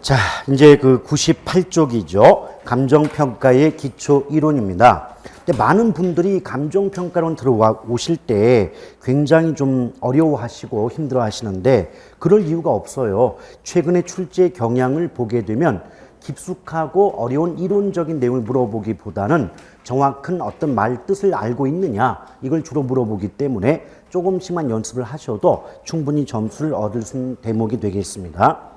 자, 이제 그 98쪽이죠. 감정평가의 기초 이론입니다. 근데 많은 분들이 감정평가론 들어오실 때 굉장히 좀 어려워하시고 힘들어 하시는데 그럴 이유가 없어요. 최근에 출제 경향을 보게 되면 깊숙하고 어려운 이론적인 내용을 물어보기보다는 정확한 어떤 말 뜻을 알고 있느냐 이걸 주로 물어보기 때문에 조금씩만 연습을 하셔도 충분히 점수를 얻을 수 있는 대목이 되겠습니다.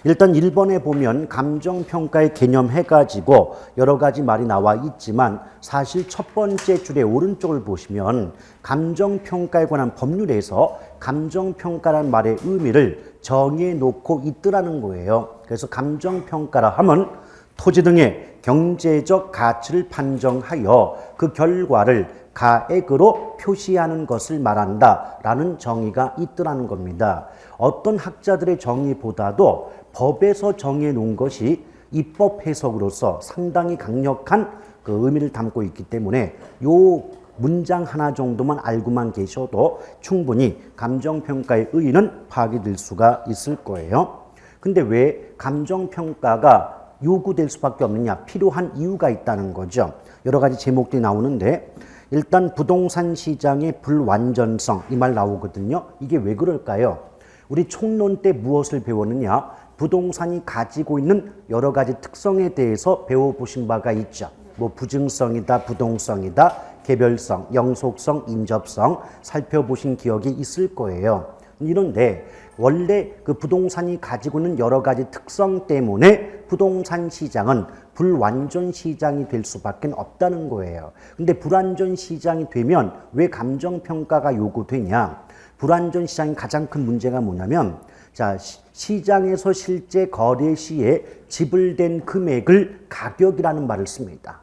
일단 1번에 보면 감정평가의 개념 해가지고 여러 가지 말이 나와 있지만 사실 첫 번째 줄의 오른쪽을 보시면 감정평가에 관한 법률에서 감정평가라는 말의 의미를 정해 놓고 있더라는 거예요. 그래서 감정평가라 하면 토지 등의 경제적 가치를 판정하여 그 결과를 가액으로 표시하는 것을 말한다 라는 정의가 있더라는 겁니다. 어떤 학자들의 정의보다도 법에서 정해 놓은 것이 입법 해석으로서 상당히 강력한 그 의미를 담고 있기 때문에 요 문장 하나 정도만 알고만 계셔도 충분히 감정평가의 의의는 파악이 될 수가 있을 거예요. 근데 왜 감정평가가 요구될 수밖에 없느냐? 필요한 이유가 있다는 거죠. 여러 가지 제목들이 나오는데 일단 부동산 시장의 불완전성 이 말 나오거든요. 이게 왜 그럴까요? 우리 총론 때 무엇을 배웠느냐? 부동산이 가지고 있는 여러 가지 특성에 대해서 배워보신 바가 있죠. 뭐 부증성이다, 부동성이다, 개별성, 영속성, 인접성 살펴보신 기억이 있을 거예요. 이런데 원래 그 부동산이 가지고 있는 여러 가지 특성 때문에 부동산 시장은 불완전 시장이 될 수밖에 없다는 거예요. 근데 불완전 시장이 되면 왜 감정평가가 요구되냐? 불완전 시장의 가장 큰 문제가 뭐냐면 자, 시장에서 실제 거래 시에 지불된 금액을 가격이라는 말을 씁니다.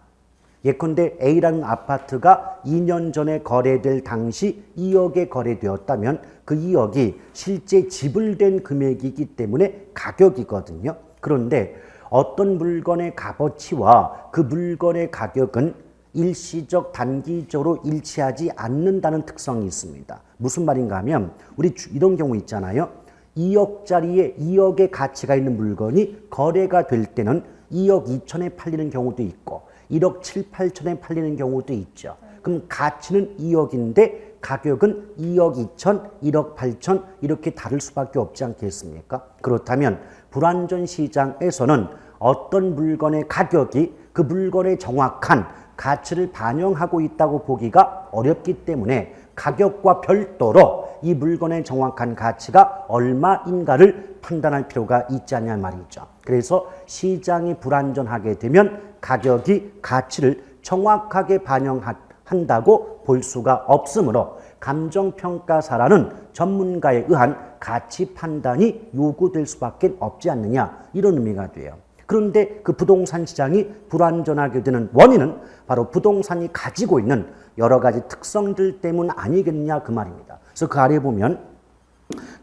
예컨대 A라는 아파트가 2년 전에 거래될 당시 2억에 거래되었다면 그 2억이 실제 지불된 금액이기 때문에 가격이거든요. 그런데 어떤 물건의 값어치와 그 물건의 가격은 일시적 단기적으로 일치하지 않는다는 특성이 있습니다. 무슨 말인가 하면 우리 이런 경우 있잖아요. 2억짜리에 2억의 가치가 있는 물건이 거래가 될 때는 2억 2천에 팔리는 경우도 있고 1억 7, 8천에 팔리는 경우도 있죠. 그럼 가치는 2억인데 가격은 2억 2천, 1억 8천 이렇게 다를 수밖에 없지 않겠습니까? 그렇다면 불완전 시장에서는 어떤 물건의 가격이 그 물건의 정확한 가치를 반영하고 있다고 보기가 어렵기 때문에 가격과 별도로 이 물건의 정확한 가치가 얼마인가를 판단할 필요가 있지 않냐 말이죠. 그래서 시장이 불완전하게 되면 가격이 가치를 정확하게 반영한다고 볼 수가 없으므로 감정평가사라는 전문가에 의한 가치 판단이 요구될 수밖에 없지 않느냐 이런 의미가 돼요. 그런데 그 부동산 시장이 불완전하게 되는 원인은 바로 부동산이 가지고 있는 여러 가지 특성들 때문 아니겠느냐 그 말입니다. 그래서 그 아래에 보면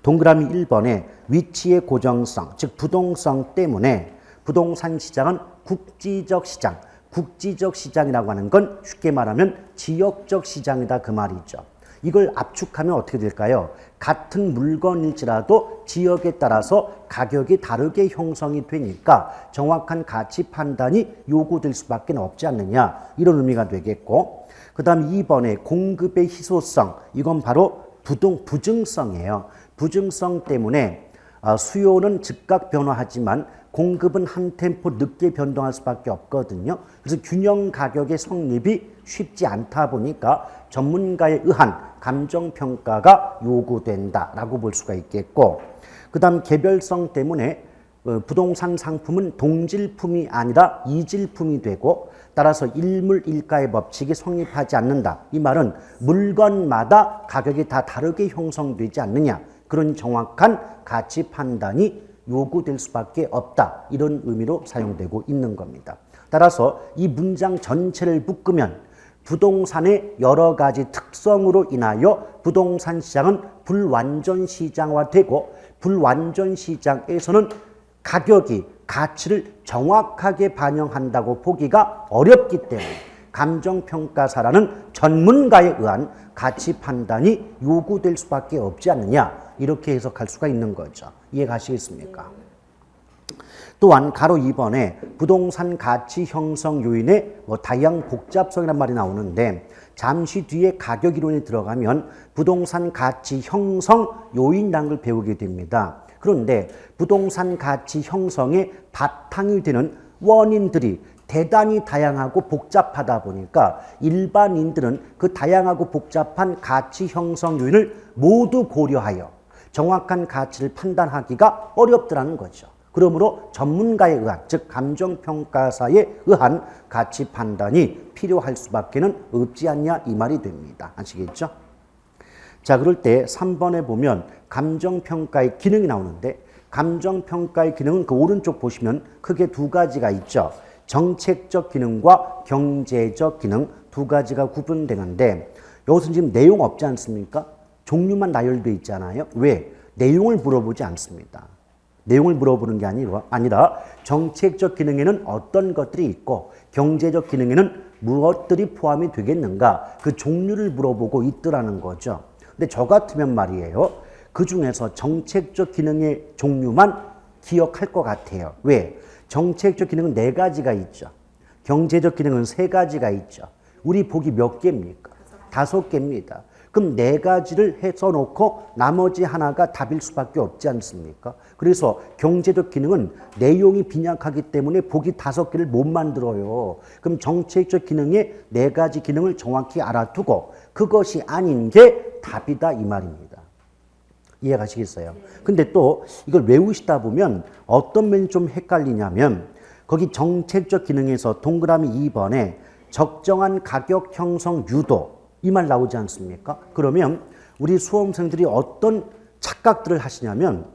동그라미 1번에 위치의 고정성, 즉 부동성 때문에 부동산 시장은 국지적 시장, 국지적 시장이라고 하는 건 쉽게 말하면 지역적 시장이다 그 말이죠. 이걸 압축하면 어떻게 될까요? 같은 물건일지라도 지역에 따라서 가격이 다르게 형성이 되니까 정확한 가치 판단이 요구될 수밖에 없지 않느냐 이런 의미가 되겠고 그 다음 2번에 공급의 희소성 이건 바로 부증성이에요. 부증성 때문에 수요는 즉각 변화하지만 공급은 한 템포 늦게 변동할 수밖에 없거든요. 그래서 균형 가격의 성립이 쉽지 않다 보니까 전문가에 의한 감정평가가 요구된다라고 볼 수가 있겠고 그 다음 개별성 때문에 부동산 상품은 동질품이 아니라 이질품이 되고 따라서 일물일가의 법칙이 성립하지 않는다. 이 말은 물건마다 가격이 다 다르게 형성되지 않느냐. 그런 정확한 가치 판단이 요구될 수밖에 없다. 이런 의미로 사용되고 있는 겁니다. 따라서 이 문장 전체를 묶으면 부동산의 여러 가지 특성으로 인하여 부동산 시장은 불완전 시장화되고 불완전 시장에서는 가격이 가치를 정확하게 반영한다고 보기가 어렵기 때문에 감정평가사라는 전문가에 의한 가치 판단이 요구될 수밖에 없지 않느냐 이렇게 해석할 수가 있는 거죠. 이해 가시겠습니까? 또한 가로 2번에 부동산 가치 형성 요인의 다양 복잡성이란 말이 나오는데 잠시 뒤에 가격 이론이 들어가면 부동산 가치 형성 요인이라는 걸 배우게 됩니다. 그런데 부동산 가치 형성의 바탕이 되는 원인들이 대단히 다양하고 복잡하다 보니까 일반인들은 그 다양하고 복잡한 가치 형성 요인을 모두 고려하여 정확한 가치를 판단하기가 어렵더라는 거죠. 그러므로 전문가에 의한, 즉 감정평가사에 의한 가치 판단이 필요할 수밖에 없지 않냐 이 말이 됩니다. 아시겠죠? 자, 그럴 때 3번에 보면 감정평가의 기능이 나오는데 감정평가의 기능은 그 오른쪽 보시면 크게 두 가지가 있죠. 정책적 기능과 경제적 기능 두 가지가 구분되는데 여기서 지금 내용 없지 않습니까? 종류만 나열되어 있잖아요. 왜? 내용을 물어보지 않습니다. 내용을 물어보는 게 아니라 정책적 기능에는 어떤 것들이 있고 경제적 기능에는 무엇들이 포함이 되겠는가 그 종류를 물어보고 있더라는 거죠. 근데 저 같으면 말이에요. 그 중에서 정책적 기능의 종류만 기억할 것 같아요. 왜? 정책적 기능은 4가지가 있죠. 경제적 기능은 3가지가 있죠. 우리 보기 몇 개입니까? 5개입니다. 그럼 4가지를 해서 놓고 나머지 하나가 답일 수밖에 없지 않습니까? 그래서 경제적 기능은 내용이 빈약하기 때문에 보기 5개를 못 만들어요. 그럼 정책적 기능의 4가지 기능을 정확히 알아두고 그것이 아닌 게 답이다 이 말입니다. 이해가시겠어요? 근데 또 이걸 외우시다 보면 어떤 면이 좀 헷갈리냐면 거기 정책적 기능에서 동그라미 2번에 적정한 가격 형성 유도 이 말 나오지 않습니까? 그러면 우리 수험생들이 어떤 착각들을 하시냐면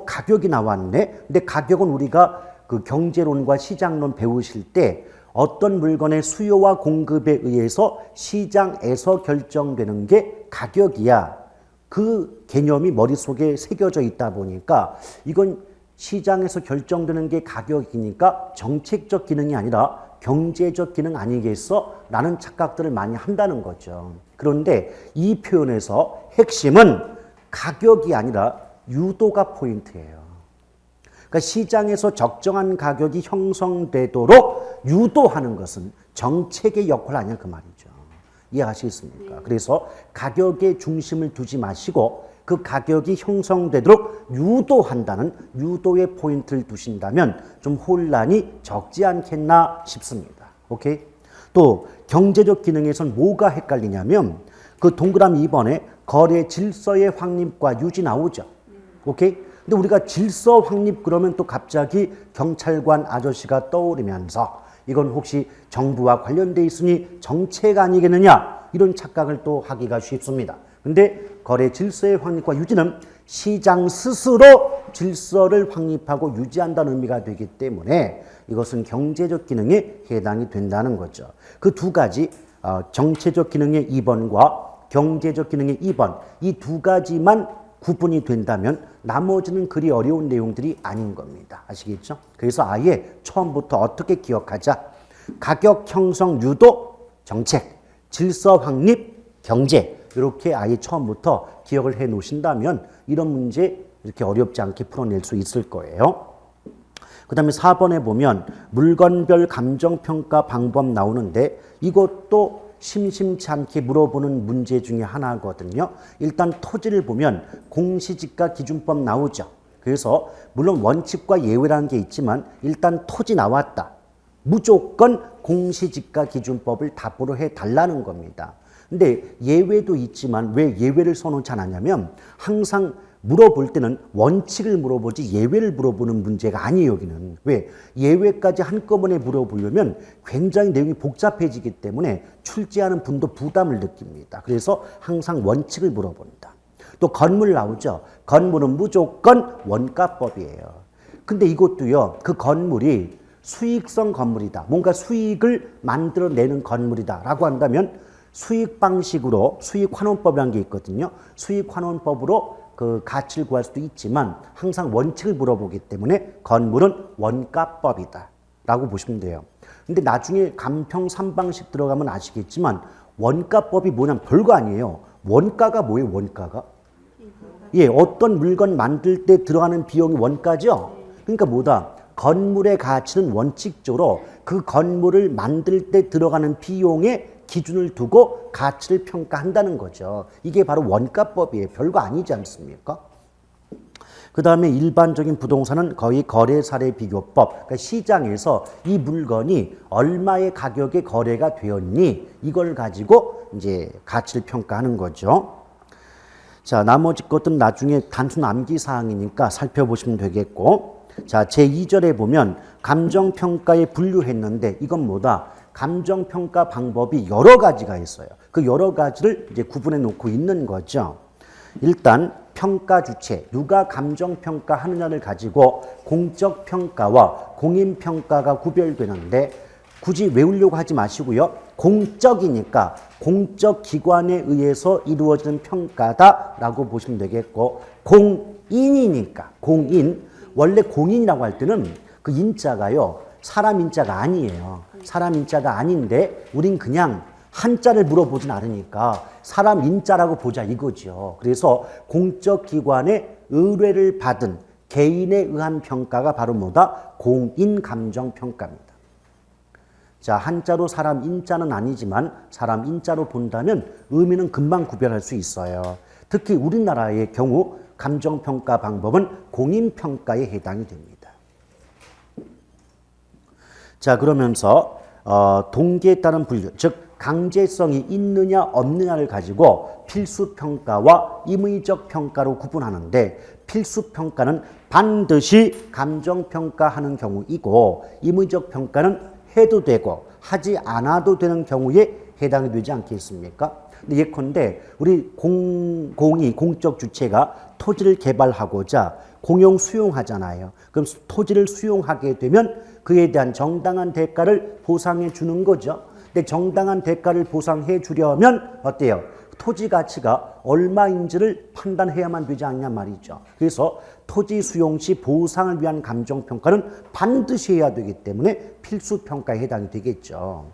가격이 나왔네. 근데 가격은 우리가 그 경제론과 시장론 배우실 때 어떤 물건의 수요와 공급에 의해서 시장에서 결정되는 게 가격이야. 그 개념이 머릿속에 새겨져 있다 보니까 이건 시장에서 결정되는 게 가격이니까 정책적 기능이 아니라 경제적 기능 아니겠어? 라는 착각들을 많이 한다는 거죠. 그런데 이 표현에서 핵심은 가격이 아니라 유도가 포인트예요. 그러니까 시장에서 적정한 가격이 형성되도록 유도하는 것은 정책의 역할 아니야 그 말이죠. 이해하시겠습니까? 그래서 가격에 중심을 두지 마시고 그 가격이 형성되도록 유도한다는 유도의 포인트를 두신다면 좀 혼란이 적지 않겠나 싶습니다. 오케이? 또 경제적 기능에선 뭐가 헷갈리냐면 그 동그라미 2번에 거래 질서의 확립과 유지 나오죠. 오케이? 근데 우리가 질서 확립 그러면 또 갑자기 경찰관 아저씨가 떠오르면서 이건 혹시 정부와 관련돼 있으니 정책 아니겠느냐 이런 착각을 또 하기가 쉽습니다. 근데 거래 질서의 확립과 유지는 시장 스스로 질서를 확립하고 유지한다는 의미가 되기 때문에 이것은 경제적 기능에 해당이 된다는 거죠. 그 두 가지 정체적 기능의 2번과 경제적 기능의 2번 이 두 가지만 구분이 된다면 나머지는 그리 어려운 내용들이 아닌 겁니다. 아시겠죠? 그래서 아예 처음부터 어떻게 기억하자. 가격 형성 유도 정책, 질서 확립 경제 이렇게 아예 처음부터 기억을 해 놓으신다면 이런 문제 이렇게 어렵지 않게 풀어낼 수 있을 거예요. 그 다음에 4번에 보면 물건별 감정평가 방법 나오는데 이것도 심심치 않게 물어보는 문제 중에 하나거든요. 일단 토지를 보면 공시지가 기준법 나오죠. 그래서 물론 원칙과 예외라는 게 있지만 일단 토지 나왔다. 무조건 공시지가 기준법을 답으로 해달라는 겁니다. 근데 예외도 있지만 왜 예외를 써놓지 않았냐면 항상 물어볼 때는 원칙을 물어보지 예외를 물어보는 문제가 아니에요. 여기는. 왜? 예외까지 한꺼번에 물어보려면 굉장히 내용이 복잡해지기 때문에 출제하는 분도 부담을 느낍니다. 그래서 항상 원칙을 물어본다. 또 건물 나오죠. 건물은 무조건 원가법이에요. 근데 이것도요. 그 건물이 수익성 건물이다. 뭔가 수익을 만들어내는 건물이다. 라고 한다면 수익 방식으로 수익환원법이라는 게 있거든요. 수익환원법으로 그 가치를 구할 수도 있지만 항상 원칙을 물어보기 때문에 건물은 원가법이다 라고 보시면 돼요. 근데 나중에 간평 3방식 들어가면 아시겠지만 원가법이 뭐냐면 별거 아니에요. 원가가 뭐예요? 원가가? 예, 어떤 물건 만들 때 들어가는 비용이 원가죠? 그러니까 뭐다? 건물의 가치는 원칙적으로 그 건물을 만들 때 들어가는 비용의 기준을 두고 가치를 평가한다는 거죠. 이게 바로 원가법이에요. 별거 아니지 않습니까? 그 다음에 일반적인 부동산은 거의 거래사례 비교법, 그러니까 시장에서 이 물건이 얼마의 가격에 거래가 되었니 이걸 가지고 이제 가치를 평가하는 거죠. 자, 나머지 것들은 나중에 단순 암기사항이니까 살펴보시면 되겠고, 자, 제2절에 보면 감정평가에 분류했는데 이건 뭐다? 감정평가 방법이 여러 가지가 있어요. 그 여러 가지를 이제 구분해 놓고 있는 거죠. 일단 평가 주체, 누가 감정평가 하느냐를 가지고 공적평가와 공인평가가 구별되는데 굳이 외우려고 하지 마시고요. 공적이니까 공적 기관에 의해서 이루어지는 평가다라고 보시면 되겠고, 공인이니까 공인, 원래 공인이라고 할 때는 그 인자가요, 사람 인자가 아니에요. 사람 인자가 아닌데 우린 그냥 한자를 물어보진 않으니까 사람 인자라고 보자 이거죠. 그래서 공적 기관의 의뢰를 받은 개인에 의한 평가가 바로 뭐다? 공인 감정 평가입니다. 자, 한자로 사람 인자는 아니지만 사람 인자로 본다면 의미는 금방 구별할 수 있어요. 특히 우리나라의 경우 감정 평가 방법은 공인 평가에 해당이 됩니다. 자, 그러면서 동기에 따른 분류, 즉 강제성이 있느냐 없느냐를 가지고 필수평가와 임의적 평가로 구분하는데, 필수평가는 반드시 감정평가하는 경우이고 임의적 평가는 해도 되고 하지 않아도 되는 경우에 해당이 되지 않겠습니까? 근데 예컨대 우리 공적 주체가 토지를 개발하고자 공용 수용하잖아요. 그럼 토지를 수용하게 되면 그에 대한 정당한 대가를 보상해 주는 거죠. 근데 정당한 대가를 보상해 주려면 어때요? 토지 가치가 얼마인지를 판단해야만 되지 않냐 말이죠. 그래서 토지 수용 시 보상을 위한 감정평가는 반드시 해야 되기 때문에 필수평가에 해당이 되겠죠.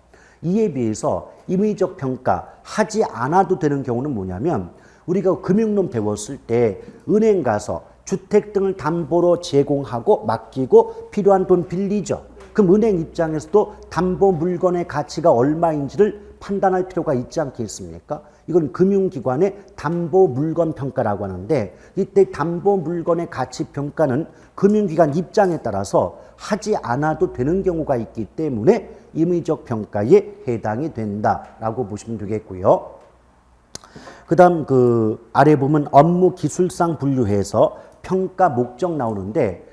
이에 비해서 임의적 평가 하지 않아도 되는 경우는 뭐냐면, 우리가 금융론 배웠을 때 은행 가서 주택 등을 담보로 제공하고 맡기고 필요한 돈 빌리죠. 그럼 은행 입장에서도 담보 물건의 가치가 얼마인지를 판단할 필요가 있지 않겠습니까? 이건 금융기관의 담보 물건 평가라고 하는데, 이때 담보 물건의 가치 평가는 금융기관 입장에 따라서 하지 않아도 되는 경우가 있기 때문에 임의적 평가에 해당이 된다라고 보시면 되겠고요. 그 다음 그 아래 보면 업무 기술상 분류해서 평가 목적 나오는데,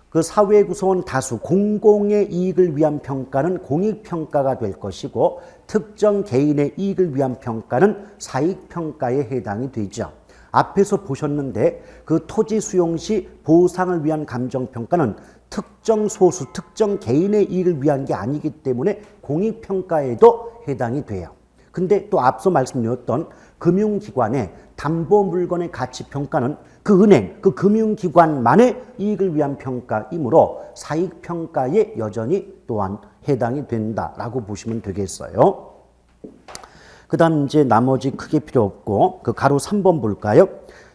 그 사회 구성원 다수 공공의 이익을 위한 평가는 공익평가가 될 것이고, 특정 개인의 이익을 위한 평가는 사익평가에 해당이 되죠. 앞에서 보셨는데 그 토지 수용 시 보상을 위한 감정평가는 특정 소수, 특정 개인의 이익을 위한 게 아니기 때문에 공익평가에도 해당이 돼요. 근데 또 앞서 말씀드렸던 금융기관의 담보 물건의 가치 평가는 그 은행, 그 금융기관만의 이익을 위한 평가이므로 사익평가에 여전히 또한 해당이 된다라고 보시면 되겠어요. 그 다음 이제 나머지 크게 필요 없고 그 가로 3번 볼까요?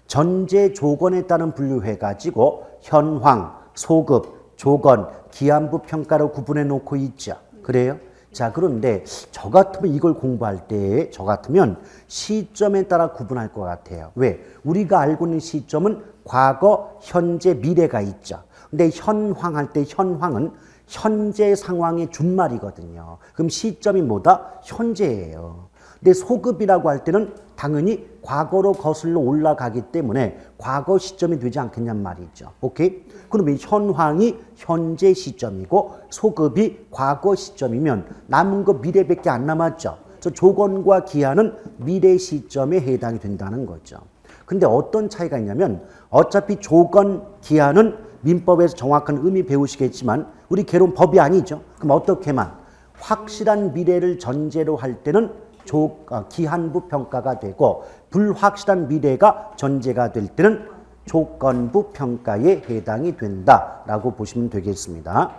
전제 조건에 따른 분류해가지고 현황, 소급, 조건, 기한부 평가로 구분해 놓고 있죠. 그래요? 자, 그런데 저 같으면 이걸 공부할 때 저 같으면 시점에 따라 구분할 것 같아요. 왜? 우리가 알고 있는 시점은 과거, 현재, 미래가 있죠. 근데 현황할 때 현황은 현재 상황의 준말이거든요. 그럼 시점이 뭐다? 현재예요. 근데 소급이라고 할 때는 당연히 과거로 거슬러 올라가기 때문에 과거 시점이 되지 않겠냔 말이죠. 오케이? 그러면 현황이 현재 시점이고 소급이 과거 시점이면 남은 거 미래밖에 안 남았죠. 그래서 조건과 기한은 미래 시점에 해당이 된다는 거죠. 근데 어떤 차이가 있냐면 어차피 조건, 기한은 민법에서 정확한 의미 배우시겠지만 우리 개론 법이 아니죠. 그럼 어떻게만 확실한 미래를 전제로 할 때는 기한부 평가가 되고 불확실한 미래가 전제가 될 때는 조건부 평가에 해당이 된다라고 보시면 되겠습니다.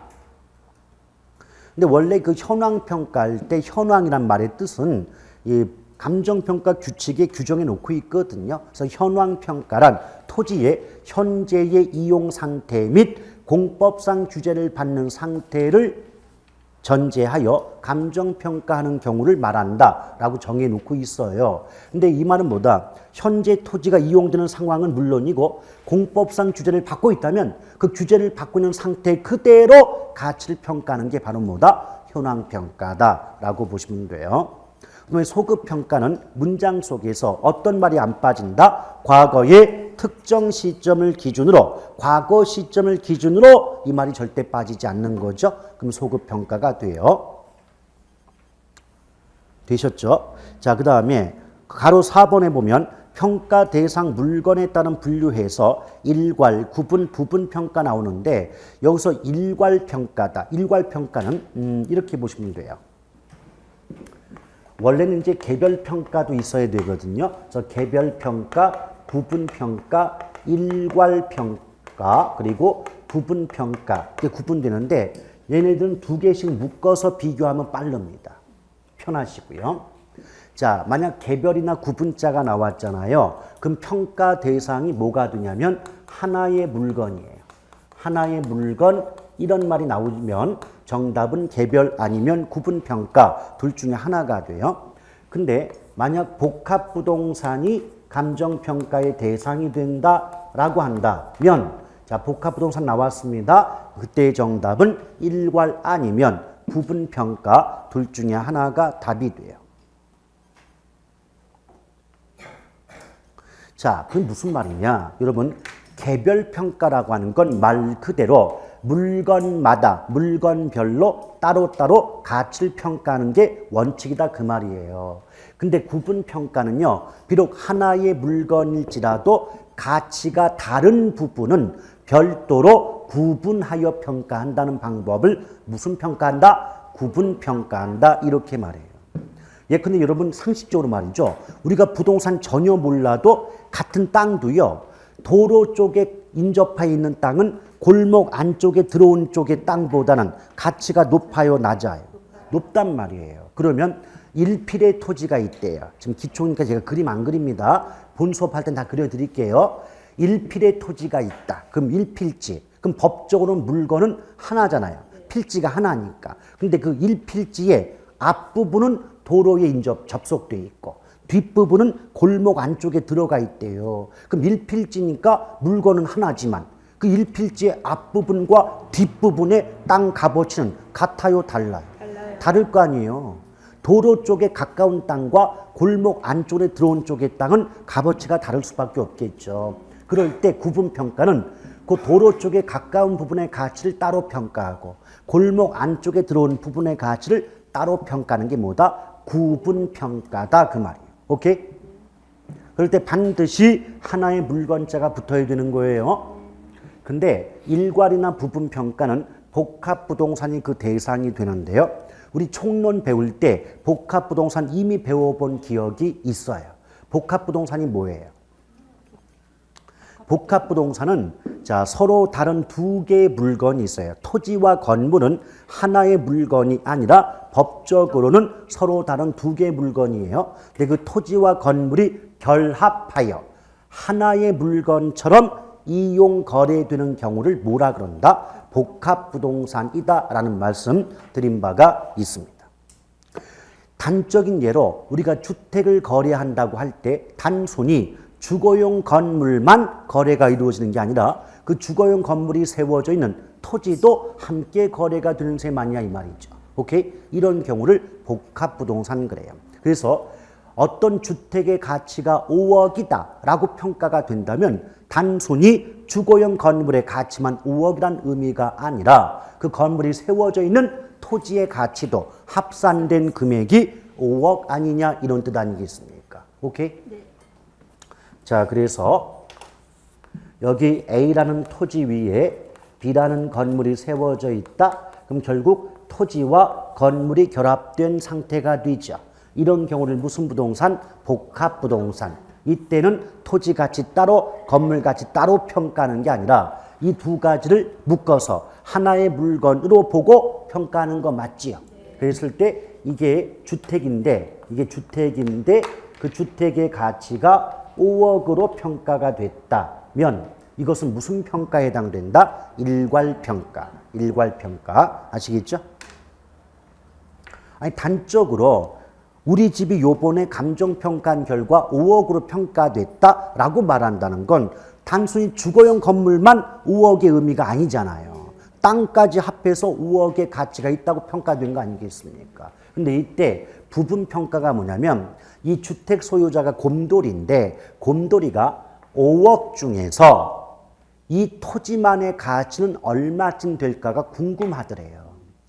근데 원래 그 현황 평가할 때 현황이란 말의 뜻은 이 감정평가 규칙에 규정해 놓고 있거든요. 그래서 현황 평가란 토지의 현재의 이용 상태 및 공법상 규제를 받는 상태를 전제하여 감정평가하는 경우를 말한다라고 정해놓고 있어요. 근데 이 말은 뭐다? 현재 토지가 이용되는 상황은 물론이고 공법상 규제를 받고 있다면 그 규제를 받고 있는 상태 그대로 가치를 평가하는 게 바로 뭐다? 현황평가다라고 보시면 돼요. 그러면 소급평가는 문장 속에서 어떤 말이 안 빠진다? 과거의 특정 시점을 기준으로, 과거 시점을 기준으로 이 말이 절대 빠지지 않는 거죠. 그럼 소급평가가 돼요. 되셨죠? 자, 그 다음에 가로 4번에 보면 평가 대상 물건에 따른 분류해서 일괄, 구분, 부분 평가 나오는데 여기서 일괄 평가다. 일괄 평가는 이렇게 보시면 돼요. 원래는 이제 개별 평가도 있어야 되거든요. 그래서 개별 평가, 부분 평가, 일괄 평가, 그리고 부분 평가 이게 구분되는데 얘네들은 두 개씩 묶어서 비교하면 빠릅니다. 편하시고요. 자, 만약 개별이나 구분자가 나왔잖아요. 그럼 평가 대상이 뭐가 되냐면 하나의 물건이에요. 하나의 물건 이런 말이 나오면 정답은 개별 아니면 구분평가 둘 중에 하나가 돼요. 근데 만약 복합부동산이 감정평가의 대상이 된다라고 한다면 자, 복합부동산 나왔습니다. 그때의 정답은 일괄 아니면 부분평가 둘 중에 하나가 답이 돼요. 자, 그게 무슨 말이냐? 여러분, 개별평가라고 하는 건 말 그대로 물건마다, 물건별로 따로따로 가치를 평가하는 게 원칙이다 그 말이에요. 근데 구분평가는요, 비록 하나의 물건일지라도 가치가 다른 부분은 별도로 구분하여 평가한다는 방법을 무슨 평가한다? 구분평가한다 이렇게 말해요. 예, 근데 여러분 상식적으로 말이죠. 우리가 부동산 전혀 몰라도 같은 땅도요. 도로 쪽에 인접해 있는 땅은 골목 안쪽에 들어온 쪽의 땅보다는 가치가 높아요, 낮아요? 높단 말이에요. 그러면 1필의 토지가 있대요. 지금 기초니까 제가 그림 안 그립니다. 본 수업할 땐 다 그려드릴게요. 1필의 토지가 있다. 그럼 1필지. 그럼 법적으로는 물건은 하나잖아요. 필지가 하나니까. 근데 그 1필지의 앞부분은 도로에 접속돼 있고 뒷부분은 골목 안쪽에 들어가 있대요. 그럼 1필지니까 물건은 하나지만 그 1필지의 앞부분과 뒷부분의 땅 값어치는 같아요, 달라요? 다를 거 아니에요. 도로 쪽에 가까운 땅과 골목 안쪽에 들어온 쪽의 땅은 값어치가 다를 수밖에 없겠죠. 그럴 때 구분평가는 그 도로 쪽에 가까운 부분의 가치를 따로 평가하고 골목 안쪽에 들어온 부분의 가치를 따로 평가하는 게 뭐다? 구분평가다 그 말이에요. 오케이? 그럴 때 반드시 하나의 물건자가 붙어야 되는 거예요. 근데 일괄이나 부분평가는 복합부동산이 그 대상이 되는데요. 우리 총론 배울 때 복합부동산 이미 배워본 기억이 있어요. 복합부동산이 뭐예요? 복합부동산은 자, 서로 다른 두 개의 물건이 있어요. 토지와 건물은 하나의 물건이 아니라 법적으로는 서로 다른 두 개의 물건이에요. 근데 그 토지와 건물이 결합하여 하나의 물건처럼 이용 거래되는 경우를 뭐라 그런다? 복합부동산이다라는 말씀 드린 바가 있습니다. 단적인 예로 우리가 주택을 거래한다고 할 때 단순히 주거용 건물만 거래가 이루어지는 게 아니라 그 주거용 건물이 세워져 있는 토지도 함께 거래가 되는 셈 아니냐 이 말이죠. 오케이? 이런 경우를 복합부동산 그래요. 그래서 어떤 주택의 가치가 5억이다 라고 평가가 된다면 단순히 주거용 건물의 가치만 5억이란 의미가 아니라 그 건물이 세워져 있는 토지의 가치도 합산된 금액이 5억 아니냐 이런 뜻 아니겠습니까? 오케이? 네. 자, 그래서 여기 A라는 토지 위에 B라는 건물이 세워져 있다. 그럼 결국 토지와 건물이 결합된 상태가 되죠. 이런 경우를 무슨 부동산? 복합부동산. 이때는 토지 가치 따로 건물 가치 따로 평가하는 게 아니라 이 두 가지를 묶어서 하나의 물건으로 보고 평가하는 거 맞지요? 그랬을 때 이게 주택인데 그 주택의 가치가 5억으로 평가가 됐다면 이것은 무슨 평가에 해당된다? 일괄평가. 일괄평가. 아시겠죠? 아니, 단적으로 우리 집이 요번에 감정평가한 결과 5억으로 평가됐다라고 말한다는 건 단순히 주거용 건물만 5억의 의미가 아니잖아요. 땅까지 합해서 5억의 가치가 있다고 평가된 거 아니겠습니까? 근데 이때 부분평가가 뭐냐면 이 주택 소유자가 곰돌이인데 곰돌이가 5억 중에서 이 토지만의 가치는 얼마쯤 될까가 궁금하더래요.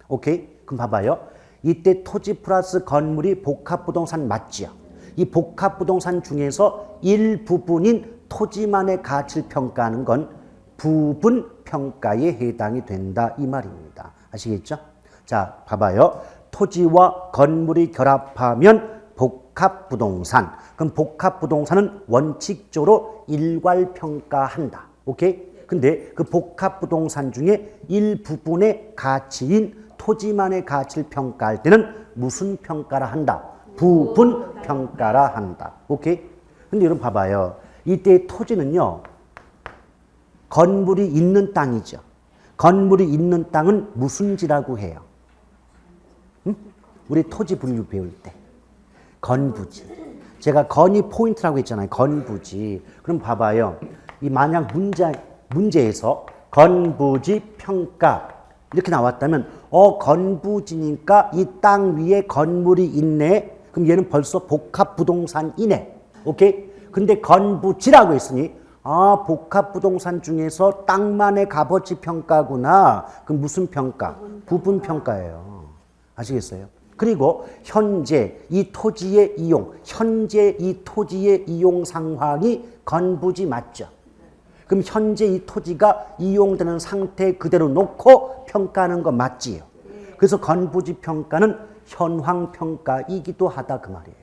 오케이? 그럼 봐봐요. 이때 토지 플러스 건물이 복합부동산 맞지요? 이 복합부동산 중에서 일부분인 토지만의 가치를 평가하는 건 부분평가에 해당이 된다 이 말입니다. 아시겠죠? 자, 봐봐요. 토지와 건물이 결합하면 복합부동산. 그럼 복합부동산은 원칙적으로 일괄평가한다. 오케이? 근데 그 복합부동산 중에 일부분의 가치인 토지만의 가치를 평가할 때는 무슨 평가라 한다? 부분평가라 한다. 오케이? 근데 여러분 봐봐요. 이때 토지는요, 건물이 있는 땅이죠. 건물이 있는 땅은 무슨 지라고 해요? 응? 우리 토지 분류 배울 때. 건부지. 제가 건이 포인트라고 했잖아요. 건부지. 그럼 봐봐요. 이 만약 문제에서 건부지 평가 이렇게 나왔다면 건부지니까 이 땅 위에 건물이 있네. 그럼 얘는 벌써 복합부동산이네. 오케이? 근데 건부지라고 했으니 복합부동산 중에서 땅만의 값어치 평가구나. 그럼 무슨 평가? 부분평가예요. 아시겠어요? 그리고 현재 이 토지의 이용 상황이 건부지 맞죠? 그럼 현재 이 토지가 이용되는 상태 그대로 놓고 평가하는 거 맞지요? 그래서 건부지 평가는 현황 평가이기도 하다 그 말이에요.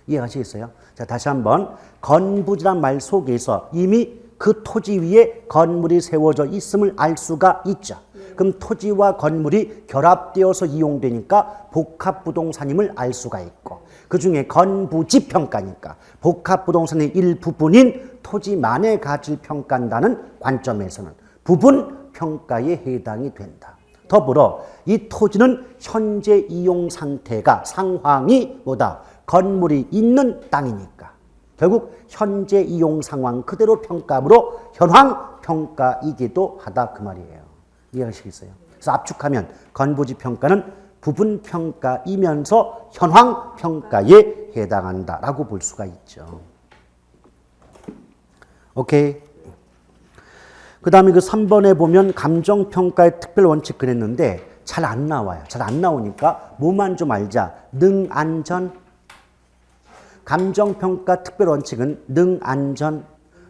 이해하시겠어요? 자, 다시 한번 건부지란 말 속에서 이미 그 토지 위에 건물이 세워져 있음을 알 수가 있죠. 그럼 토지와 건물이 결합되어서 이용되니까 복합부동산임을 알 수가 있고 그중에 건부지 평가니까 복합부동산의 일부분인 토지만의 가치를 평가한다는 관점에서는 부분평가에 해당이 된다. 더불어 이 토지는 현재 이용 상태가 상황이 뭐다? 건물이 있는 땅이니까 결국 현재 이용 상황 그대로 평가하므로 현황 평가이기도 하다 그 말이에요. 이해하시겠어요? 그래서 압축하면 건부지 평가는 부분 평가이면서 현황 평가에 해당한다라고 볼 수가 있죠. 오케이. 그 다음에 그 3번에 보면 감정평가의 특별 원칙 그랬는데 잘 안 나와요. 잘 안 나오니까 뭐만 좀 알자. 능안전. 감정평가 특별 원칙은 능안전,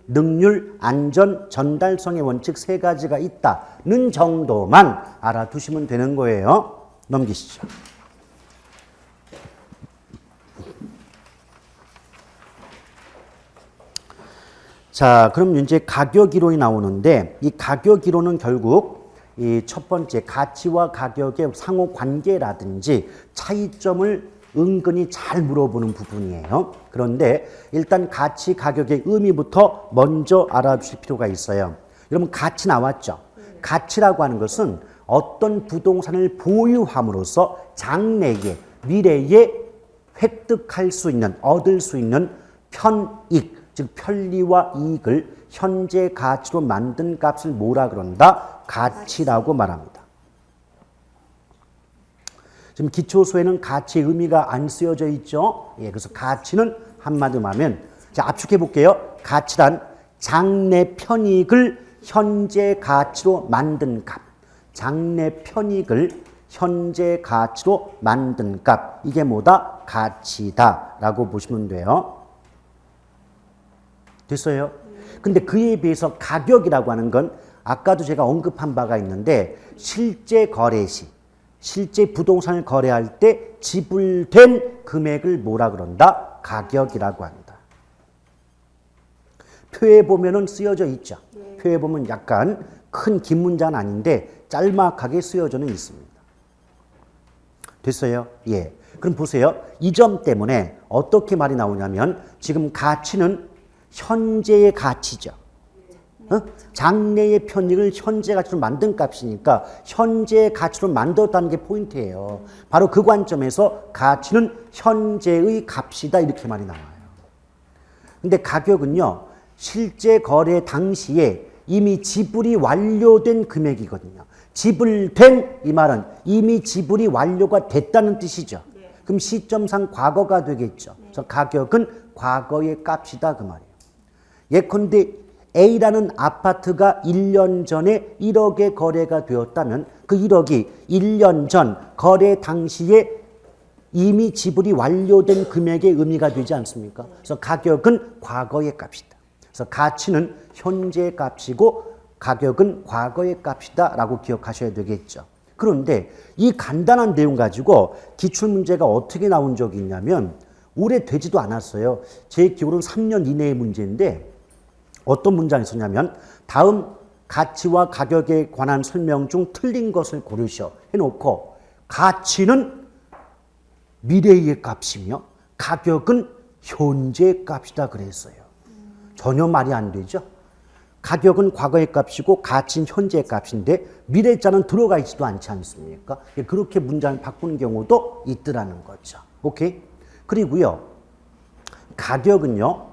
능률, 안전, 전달성의 원칙 세 가지가 있다는 정도만 알아두시면 되는 거예요. 넘기시죠. 자, 그럼 이제 가격 이론이 나오는데 이 가격 이론은 결국 이 첫 번째 가치와 가격의 상호 관계라든지 차이점을 은근히 잘 물어보는 부분이에요. 그런데 일단 가치, 가격의 의미부터 먼저 알아주실 필요가 있어요. 여러분 가치 나왔죠? 가치라고 하는 것은 어떤 부동산을 보유함으로써 장래에, 미래에 획득할 수 있는, 얻을 수 있는 편익, 즉 편리와 이익을 현재 가치로 만든 값을 뭐라 그런다? 가치라고 말합니다. 지금 기초수에는 가치의 의미가 안 쓰여져 있죠. 예, 그래서 가치는 한마디로 말하면 자, 압축해 볼게요. 가치란 장래 편익을 현재 가치로 만든 값. 장래 편익을 현재 가치로 만든 값. 이게 뭐다? 가치다라고 보시면 돼요. 됐어요? 근데 그에 비해서 가격이라고 하는 건 아까도 제가 언급한 바가 있는데 실제 거래 시 실제 부동산을 거래할 때 지불된 금액을 뭐라 그런다? 가격이라고 한다. 표에 보면은 쓰여져 있죠. 표에 보면 약간 큰 긴 문자는 아닌데 짤막하게 쓰여져는 있습니다. 됐어요? 예. 그럼 보세요. 이 점 때문에 어떻게 말이 나오냐면 지금 가치는 현재의 가치죠. 장래의 편익을 현재 가치로 만든 값이니까 현재 가치로 만들었다는 게 포인트예요. 바로 그 관점에서 가치는 현재의 값이다 이렇게 말이 나와요. 근데 가격은요, 실제 거래 당시에 이미 지불이 완료된 금액이거든요. 지불된 이 말은 이미 지불이 완료가 됐다는 뜻이죠. 그럼 시점상 과거가 되겠죠. 그래서 가격은 과거의 값이다 그 말이에요. 예컨대 A라는 아파트가 1년 전에 1억에 거래가 되었다면 그 1억이 1년 전 거래 당시에 이미 지불이 완료된 금액의 의미가 되지 않습니까? 그래서 가격은 과거의 값이다. 그래서 가치는 현재의 값이고 가격은 과거의 값이다 라고 기억하셔야 되겠죠. 그런데 이 간단한 내용 가지고 기출문제가 어떻게 나온 적이 있냐면 오래되지도 않았어요. 제 기억으로는 3년 이내의 문제인데 어떤 문장이 있었냐면 다음 가치와 가격에 관한 설명 중 틀린 것을 고르셔 해놓고 가치는 미래의 값이며 가격은 현재의 값이다 그랬어요. 전혀 말이 안 되죠. 가격은 과거의 값이고 가치는 현재의 값인데 미래자는 들어가 있지도 않지 않습니까? 그렇게 문장을 바꾸는 경우도 있더라는 거죠. 오케이? 그리고요, 가격은요,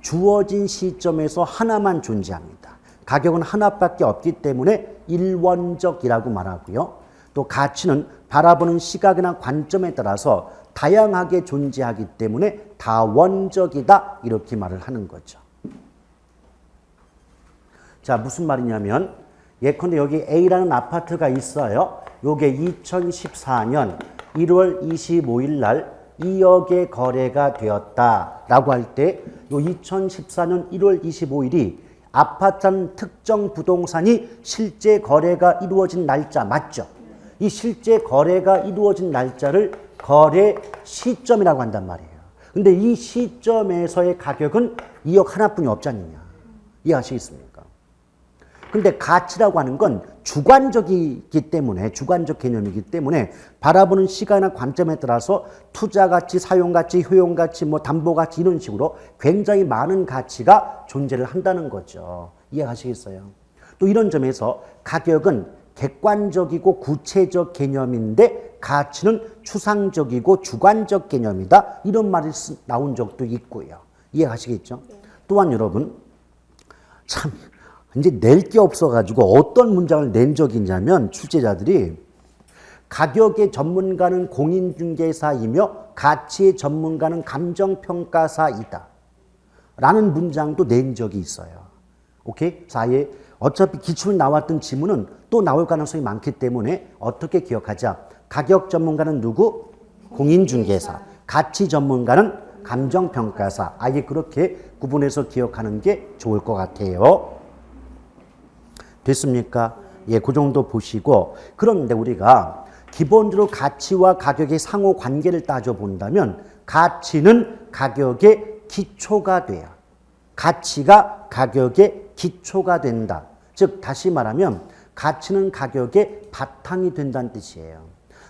주어진 시점에서 하나만 존재합니다. 가격은 하나밖에 없기 때문에 일원적이라고 말하고요. 또 가치는 바라보는 시각이나 관점에 따라서 다양하게 존재하기 때문에 다원적이다 이렇게 말을 하는 거죠. 자, 무슨 말이냐면 예컨대 여기 A라는 아파트가 있어요. 요게 2014년 1월 25일 날 2억의 거래가 되었다라고 할 때 요 2014년 1월 25일이 아파트라는 특정 부동산이 실제 거래가 이루어진 날짜 맞죠? 이 실제 거래가 이루어진 날짜를 거래 시점이라고 한단 말이에요. 근데 이 시점에서의 가격은 2억 하나뿐이 없지 않느냐. 이해하시겠습니까? 근데 가치라고 하는 건 주관적이기 때문에, 주관적 개념이기 때문에 바라보는 시간이나 관점에 따라서 투자 가치, 사용 가치, 효용 가치, 뭐 담보 가치 이런 식으로 굉장히 많은 가치가 존재를 한다는 거죠. 이해하시겠어요? 또 이런 점에서 가격은 객관적이고 구체적 개념인데 가치는 추상적이고 주관적 개념이다. 이런 말이 나온 적도 있고요. 이해하시겠죠? 또한 여러분, 참 이제 낼 게 없어가지고 어떤 문장을 낸 적이 있냐면 출제자들이 가격의 전문가는 공인중개사이며 가치의 전문가는 감정평가사이다 라는 문장도 낸 적이 있어요. 오케이? 사이에 어차피 기출 나왔던 지문은 또 나올 가능성이 많기 때문에 어떻게 기억하자? 가격 전문가는 누구? 공인중개사. 가치 전문가는 감정평가사. 아예 그렇게 구분해서 기억하는 게 좋을 것 같아요. 됐습니까? 예, 그 정도 보시고. 그런데 우리가 기본적으로 가치와 가격의 상호 관계를 따져본다면 가치는 가격의 기초가 돼요. 가치가 가격의 기초가 된다. 즉 다시 말하면 가치는 가격의 바탕이 된다는 뜻이에요.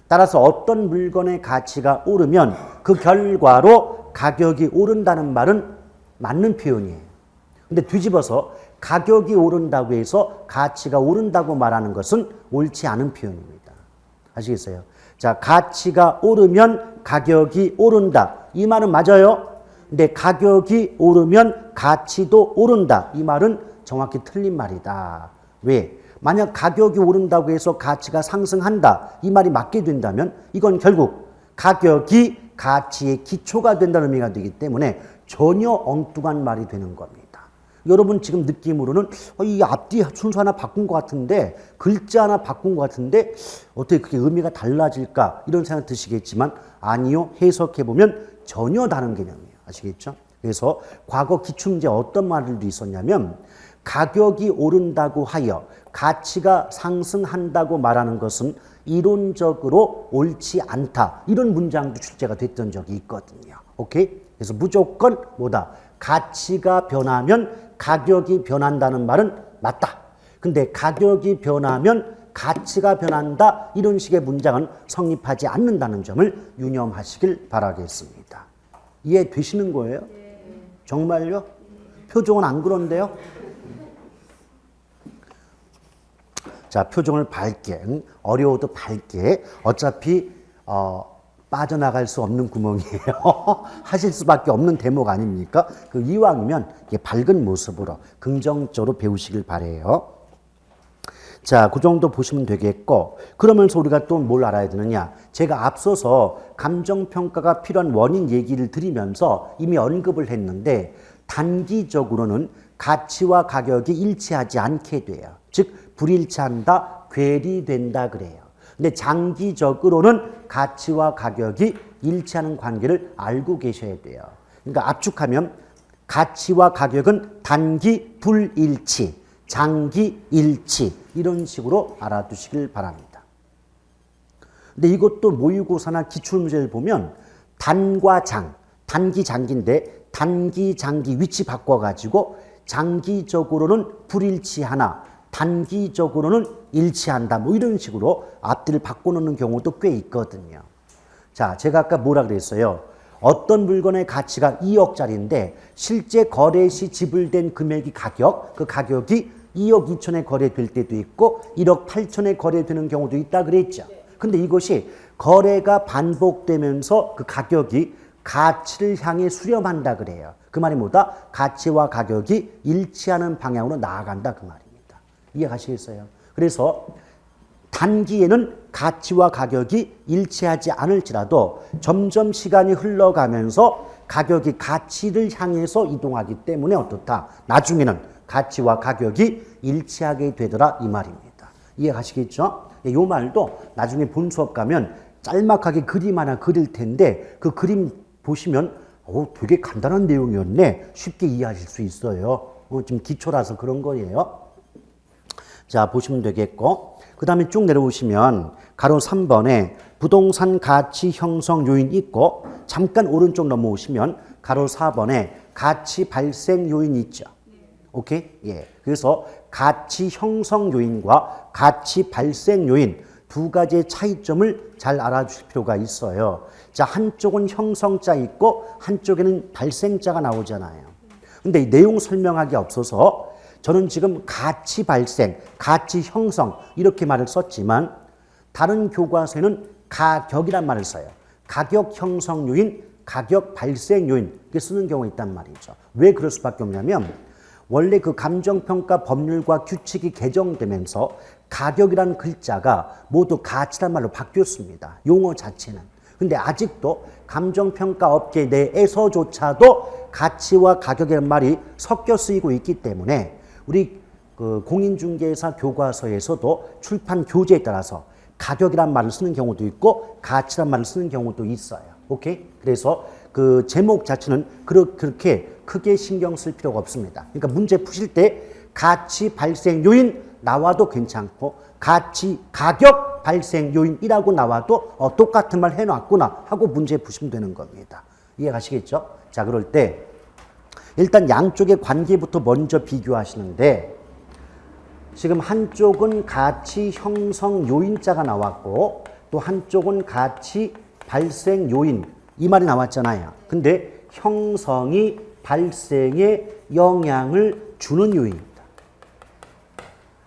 따라서 어떤 물건의 가치가 오르면 그 결과로 가격이 오른다는 말은 맞는 표현이에요. 근데 뒤집어서 가격이 오른다고 해서 가치가 오른다고 말하는 것은 옳지 않은 표현입니다. 아시겠어요? 자, 가치가 오르면 가격이 오른다. 이 말은 맞아요. 근데 가격이 오르면 가치도 오른다. 이 말은 정확히 틀린 말이다. 왜? 만약 가격이 오른다고 해서 가치가 상승한다. 이 말이 맞게 된다면 이건 결국 가격이 가치의 기초가 된다는 의미가 되기 때문에 전혀 엉뚱한 말이 되는 겁니다. 여러분 지금 느낌으로는 이 앞뒤 순서 하나 바꾼 것 같은데 글자 하나 바꾼 것 같은데 어떻게 그게 의미가 달라질까 이런 생각 드시겠지만 아니요. 해석해보면 전혀 다른 개념이에요. 아시겠죠? 그래서 과거 기출문제 어떤 말들도 있었냐면 가격이 오른다고 하여 가치가 상승한다고 말하는 것은 이론적으로 옳지 않다. 이런 문장도 출제가 됐던 적이 있거든요. 오케이? 그래서 무조건 뭐다? 가치가 변하면 가격이 변한다는 말은 맞다. 근데 가격이 변하면 가치가 변한다. 이런 식의 문장은 성립하지 않는다는 점을 유념하시길 바라겠습니다. 이해되시는 거예요? 정말요? 표정은 안 그런데요? 자, 표정을 밝게, 어려워도 밝게. 어차피 빠져나갈 수 없는 구멍이에요. 하실 수밖에 없는 대목 아닙니까? 그 이왕이면 밝은 모습으로 긍정적으로 배우시길 바래요. 자, 그 정도 보시면 되겠고, 그러면서 우리가 또 뭘 알아야 되느냐? 제가 앞서서 감정평가가 필요한 원인 얘기를 드리면서 이미 언급을 했는데, 단기적으로는 가치와 가격이 일치하지 않게 돼요. 즉, 불일치한다, 괴리된다 그래요. 근데 장기적으로는 가치와 가격이 일치하는 관계를 알고 계셔야 돼요. 그러니까 압축하면 가치와 가격은 단기 불일치, 장기 일치 이런 식으로 알아두시길 바랍니다. 근데 이것도 모의고사나 기출문제를 보면 단과 장, 단기 장기인데 단기 장기 위치 바꿔가지고 장기적으로는 불일치하나 단기적으로는 일치한다 뭐 이런 식으로 앞뒤를 바꿔놓는 경우도 꽤 있거든요. 자, 제가 아까 뭐라 그랬어요? 어떤 물건의 가치가 2억짜리인데 실제 거래 시 지불된 금액이 그 가격이 2억 2천에 거래될 때도 있고 1억 8천에 거래되는 경우도 있다 그랬죠. 근데 이것이 거래가 반복되면서 그 가격이 가치를 향해 수렴한다 그래요. 그 말이 뭐다? 가치와 가격이 일치하는 방향으로 나아간다 그 말입니다. 이해가시겠어요? 그래서 단기에는 가치와 가격이 일치하지 않을지라도 점점 시간이 흘러가면서 가격이 가치를 향해서 이동하기 때문에 어떻다? 나중에는 가치와 가격이 일치하게 되더라 이 말입니다. 이해가시겠죠? 이 말도 나중에 본 수업 가면 짤막하게 그림 하나 그릴 텐데 그 그림 보시면 되게 간단한 내용이었네. 쉽게 이해하실 수 있어요. 지금 기초라서 그런 거예요. 자, 보시면 되겠고 그 다음에 쭉 내려오시면 가로 3번에 부동산 가치 형성 요인 있고 잠깐 오른쪽 넘어오시면 가로 4번에 가치 발생 요인 있죠. 오케이? 예. 그래서 가치 형성 요인과 가치 발생 요인 두 가지의 차이점을 잘 알아주실 필요가 있어요. 자, 한쪽은 형성자 있고 한쪽에는 발생자가 나오잖아요. 근데 이 내용 설명하기 없어서 저는 지금 가치 발생, 가치 형성 이렇게 말을 썼지만 다른 교과서에는 가격이란 말을 써요. 가격 형성 요인, 가격 발생 요인 이렇게 쓰는 경우가 있단 말이죠. 왜 그럴 수밖에 없냐면 원래 그 감정평가 법률과 규칙이 개정되면서 가격이라는 글자가 모두 가치란 말로 바뀌었습니다. 용어 자체는. 근데 아직도 감정평가 업계 내에서조차도 가치와 가격이라는 말이 섞여 쓰이고 있기 때문에 우리 그 공인중개사 교과서에서도 출판 교재에 따라서 가격이란 말을 쓰는 경우도 있고 가치란 말을 쓰는 경우도 있어요. 오케이? 그래서 그 제목 자체는 그렇게 크게 신경 쓸 필요가 없습니다. 그러니까 문제 푸실 때 가치 발생 요인 나와도 괜찮고 가격 발생 요인이라고 나와도 똑같은 말 해놨구나 하고 문제 푸시면 되는 겁니다. 이해가시겠죠? 자, 그럴 때 일단 양쪽의 관계부터 먼저 비교하시는데 지금 한쪽은 가치 형성 요인자가 나왔고 또 한쪽은 가치 발생 요인 이 말이 나왔잖아요. 근데 형성이 발생에 영향을 주는 요인입니다.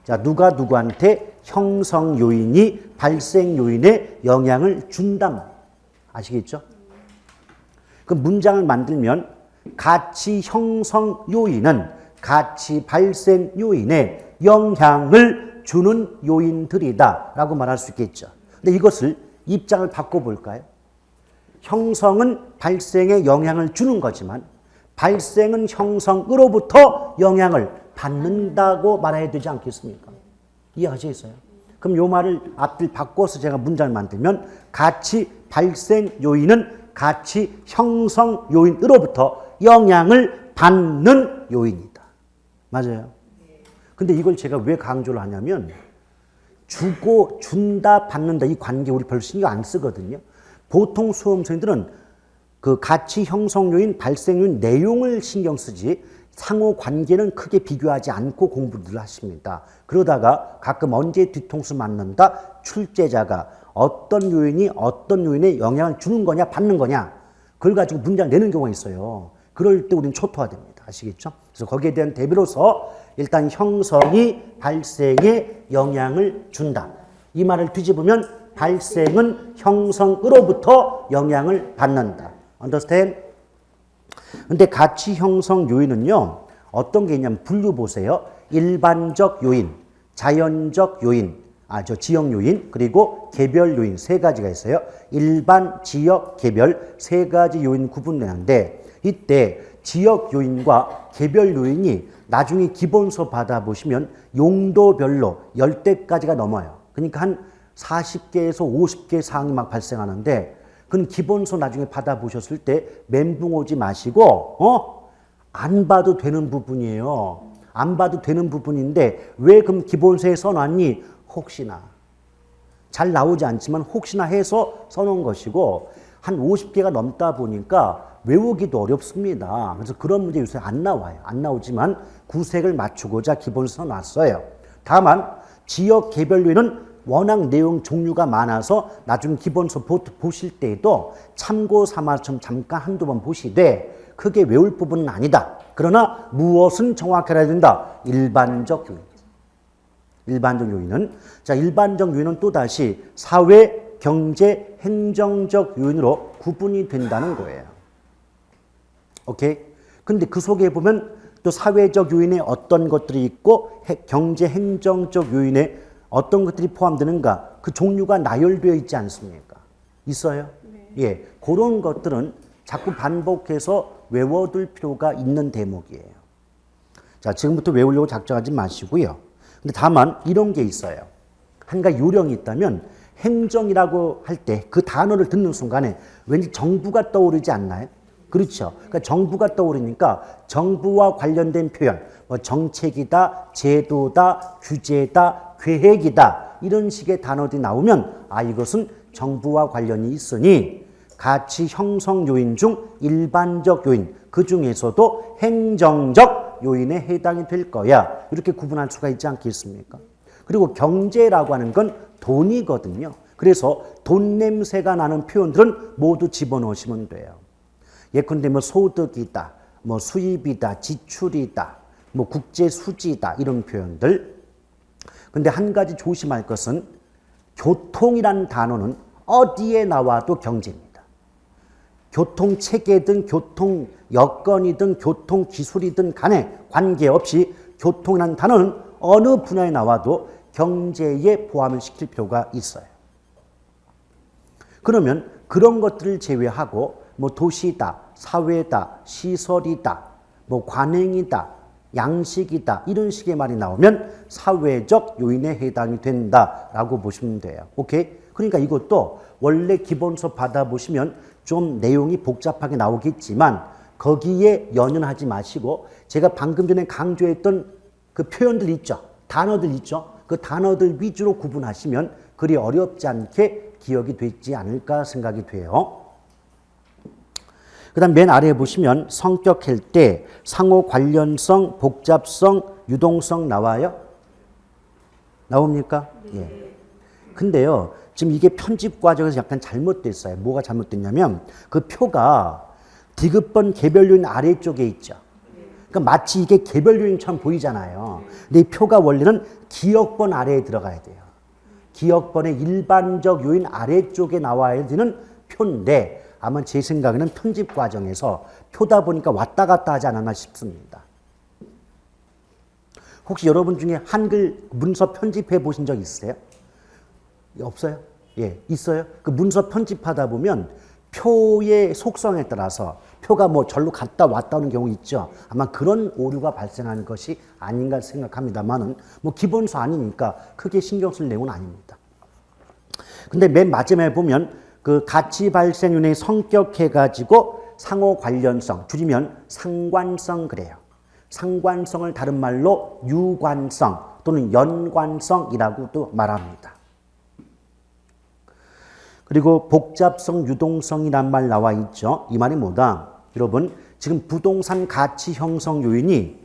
자, 누가 누구한테 형성 요인이 발생 요인에 영향을 준단 말이에요. 아시겠죠? 그 문장을 만들면 가치 형성 요인은 가치 발생 요인에 영향을 주는 요인들이다 라고 말할 수 있겠죠. 근데 이것을 입장을 바꿔볼까요? 형성은 발생에 영향을 주는 거지만 발생은 형성으로부터 영향을 받는다고 말해야 되지 않겠습니까? 이해하시겠어요? 그럼 요 말을 앞뒤 바꿔서 제가 문장을 만들면 가치 발생 요인은 가치 형성 요인으로부터 영향을 받는 요인이다. 맞아요? 근데 이걸 제가 왜 강조를 하냐면 주고 준다 받는다 이 관계 우리 별로 신경 안 쓰거든요. 보통 수험생들은 그 가치 형성 요인 발생 요인 내용을 신경 쓰지 상호 관계는 크게 비교하지 않고 공부를 하십니다. 그러다가 가끔 언제 뒤통수 맞는다 출제자가 어떤 요인이 어떤 요인에 영향을 주는 거냐 받는 거냐 그걸 가지고 문장을 내는 경우가 있어요. 그럴 때 우리는 초토화됩니다. 아시겠죠? 그래서 거기에 대한 대비로서 일단 형성이 발생에 영향을 준다. 이 말을 뒤집으면 발생은 형성으로부터 영향을 받는다. Understand? 근데 가치 형성 요인은요, 어떤 게 있냐면 분류 보세요. 일반적 요인, 자연적 요인, 지역 요인, 그리고 개별 요인 세 가지가 있어요. 일반, 지역, 개별 세 가지 요인 구분되는데 이때 지역 요인과 개별 요인이 나중에 기본서 받아보시면 용도별로 10대까지가 넘어요. 그러니까 한 40개에서 50개 사항이 막 발생하는데 그건 기본서 나중에 받아보셨을 때 멘붕 오지 마시고 안 봐도 되는 부분이에요. 안 봐도 되는 부분인데 왜 그럼 기본서에 써놨니? 혹시나. 잘 나오지 않지만 혹시나 해서 써놓은 것이고 한 50개가 넘다 보니까 외우기도 어렵습니다. 그래서 그런 문제 요새 안 나와요. 안 나오지만 구색을 맞추고자 기본서 써놨어요. 다만 지역 개별 요인은 워낙 내용 종류가 많아서 나중 기본서 보실 때에도 참고 삼아서 좀 잠깐 한두 번 보시되 크게 외울 부분은 아니다. 그러나 무엇은 정확해야 된다. 일반적 요인. 일반적 요인은 일반적 요인은 또다시 사회, 경제, 행정적 요인으로 구분이 된다는 거예요. 오케이? 근데 그 속에 보면 또 사회적 요인에 어떤 것들이 있고 경제, 행정적 요인에 어떤 것들이 포함되는가? 그 종류가 나열되어 있지 않습니까? 있어요? 네. 예, 그런 것들은 자꾸 반복해서 외워둘 필요가 있는 대목이에요. 자, 지금부터 외우려고 작정하지 마시고요. 근데 다만 이런 게 있어요. 한 가지 요령이 있다면 행정이라고 할 때 그 단어를 듣는 순간에 왠지 정부가 떠오르지 않나요? 그렇죠. 그러니까 정부가 떠오르니까 정부와 관련된 표현, 뭐 정책이다, 제도다, 규제다, 계획이다 이런 식의 단어들이 나오면 이것은 정부와 관련이 있으니 가치 형성 요인 중 일반적 요인 그 중에서도 행정적 요인에 해당이 될 거야. 이렇게 구분할 수가 있지 않겠습니까? 그리고 경제라고 하는 건 돈이거든요. 그래서 돈 냄새가 나는 표현들은 모두 집어넣으시면 돼요. 예컨대 뭐 소득이다, 뭐 수입이다, 지출이다, 뭐 국제 수지다 이런 표현들. 근데 한 가지 조심할 것은 교통이라는 단어는 어디에 나와도 경제입니다. 교통체계든 교통 여건이든 교통 기술이든 간에 관계없이 교통이라는 단어는 어느 분야에 나와도 경제에 포함을 시킬 필요가 있어요. 그러면 그런 것들을 제외하고 뭐 도시다, 사회다, 시설이다, 뭐 관행이다, 양식이다 이런 식의 말이 나오면 사회적 요인에 해당이 된다라고 보시면 돼요. 오케이? 그러니까 이것도 원래 기본서 받아보시면 좀 내용이 복잡하게 나오겠지만 거기에 연연하지 마시고 제가 방금 전에 강조했던 그 표현들 있죠. 단어들 있죠. 그 단어들 위주로 구분하시면 그리 어렵지 않게 기억이 되지 않을까 생각이 돼요. 그 다음 맨 아래에 보시면 성격할 때 상호 관련성, 복잡성, 유동성 나와요? 나옵니까? 네. 예. 근데요, 지금 이게 편집 과정에서 약간 잘못됐어요. 뭐가 잘못됐냐면 그 표가 디귿번 개별 요인 아래쪽에 있죠. 그러니까 마치 이게 개별 요인처럼 보이잖아요. 근데 이 표가 원래는 기역번 아래에 들어가야 돼요. 기역번의 일반적 요인 아래쪽에 나와야 되는 표인데 아마 제 생각에는 편집 과정에서 표다 보니까 왔다 갔다 하지 않았나 싶습니다. 혹시 여러분 중에 한글 문서 편집해 보신 적 있으세요? 없어요? 예, 있어요. 그 문서 편집하다 보면 표의 속성에 따라서 표가 뭐 절로 갔다 왔다 오는 경우 있죠. 아마 그런 오류가 발생하는 것이 아닌가 생각합니다만은 뭐 기본서 아니니까 크게 신경 쓸 내용은 아닙니다. 근데 맨 마지막에 보면 그 가치 발생 요인의 성격해가지고 상호 관련성, 줄이면 상관성 그래요. 상관성을 다른 말로 유관성 또는 연관성이라고도 말합니다. 그리고 복잡성, 유동성이란 말 나와 있죠. 이 말이 뭐다? 여러분, 지금 부동산 가치 형성 요인이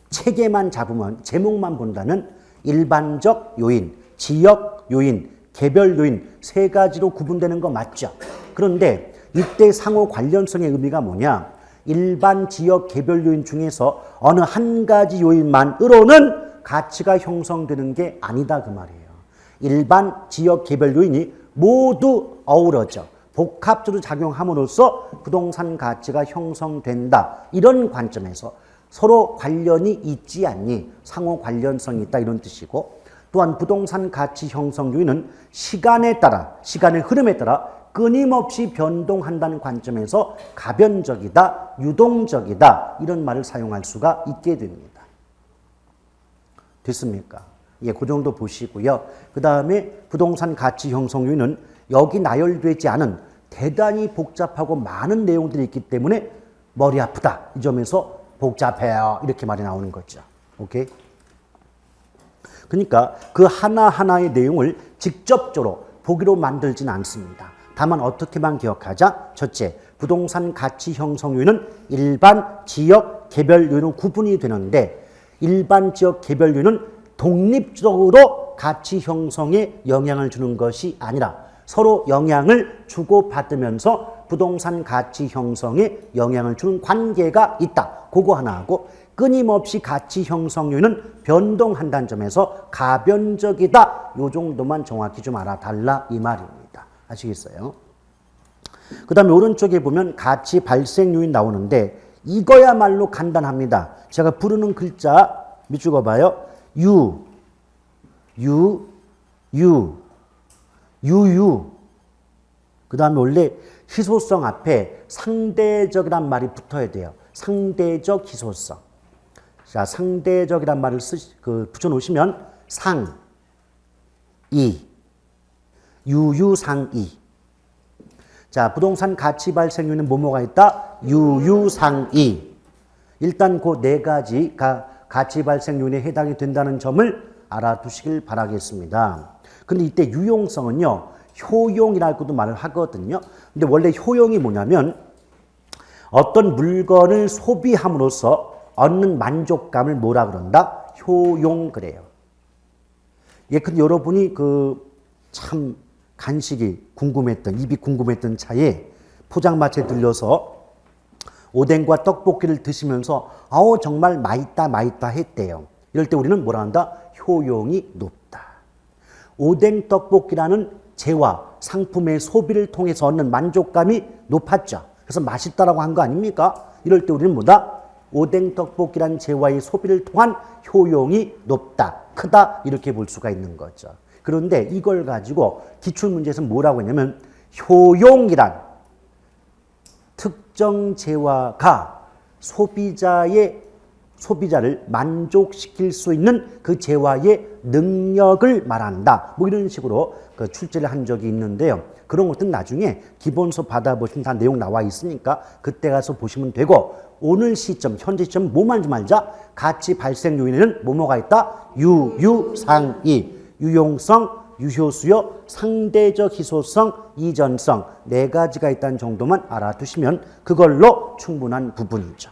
체계만 잡으면, 제목만 본다면 일반적 요인, 지역 요인, 개별 요인 세 가지로 구분되는 거 맞죠? 그런데 이때 상호 관련성의 의미가 뭐냐? 일반 지역 개별 요인 중에서 어느 한 가지 요인만으로는 가치가 형성되는 게 아니다 그 말이에요. 일반 지역 개별 요인이 모두 어우러져 복합적으로 작용함으로써 부동산 가치가 형성된다. 이런 관점에서 서로 관련이 있지 않니? 상호 관련성이 있다 이런 뜻이고, 또한 부동산 가치 형성 요인은 시간에 따라, 시간의 흐름에 따라 끊임없이 변동한다는 관점에서 가변적이다, 유동적이다 이런 말을 사용할 수가 있게 됩니다. 됐습니까? 예, 그 정도 보시고요. 그 다음에 부동산 가치 형성 요인은 여기 나열되지 않은 대단히 복잡하고 많은 내용들이 있기 때문에 머리 아프다. 이 점에서 복잡해요. 이렇게 말이 나오는 거죠. 오케이? 그러니까 그 하나하나의 내용을 직접적으로 보기로 만들지는 않습니다. 다만 어떻게만 기억하자? 첫째, 부동산 가치 형성 요인은 일반 지역 개별 요인으로 구분이 되는데, 일반 지역 개별 요인은 독립적으로 가치 형성에 영향을 주는 것이 아니라 서로 영향을 주고받으면서 부동산 가치 형성에 영향을 주는 관계가 있다. 그거 하나 하고, 끊임없이 가치 형성 요인은 변동한다는 점에서 가변적이다. 요 정도만 정확히 좀 알아달라 이 말입니다. 아시겠어요? 그 다음에 오른쪽에 보면 가치 발생 요인 나오는데 이거야말로 간단합니다. 제가 부르는 글자 밑줄 봐요. 유. 그 다음에 원래 희소성 앞에 상대적이란 말이 붙어야 돼요. 상대적 희소성. 자, 상대적이란 말을 붙여놓으시면 상, 이, 유유상이. 자, 부동산 가치 발생 요인은 뭐뭐가 있다? 유유상이. 일단 그 네 가지가 가치 발생 요인에 해당이 된다는 점을 알아두시길 바라겠습니다. 근데 이때 유용성은요, 효용이라고도 말을 하거든요. 근데 원래 효용이 뭐냐면 어떤 물건을 소비함으로써 얻는 만족감을 뭐라 그런다? 효용 그래요. 예, 근데 여러분이 참 간식이 궁금했던, 입이 궁금했던 차에 포장마차에 들려서 오뎅과 떡볶이를 드시면서 정말 맛있다 했대요. 이럴 때 우리는 뭐라 한다? 효용이 높다. 오뎅 떡볶이라는 재화, 상품의 소비를 통해서 얻는 만족감이 높았죠. 그래서 맛있다라고 한 거 아닙니까? 이럴 때 우리는 뭐다? 오뎅 떡볶이라는 재화의 소비를 통한 효용이 높다, 크다 이렇게 볼 수가 있는 거죠. 그런데 이걸 가지고 기출문제에서 뭐라고 했냐면 효용이란 특정 재화가 소비자를 만족시킬 수 있는 그 재화의 능력을 말한다. 뭐 이런 식으로 출제를 한 적이 있는데요. 그런 것들은 나중에 기본서 받아보시면 다 내용 나와 있으니까 그때 가서 보시면 되고, 오늘 시점, 현재 시점 뭐만 좀 알자. 가치 발생 요인에는 뭐뭐가 있다? 유유상이. 유용성, 유효수요, 상대적 희소성, 이전성 네 가지가 있다는 정도만 알아두시면 그걸로 충분한 부분이죠.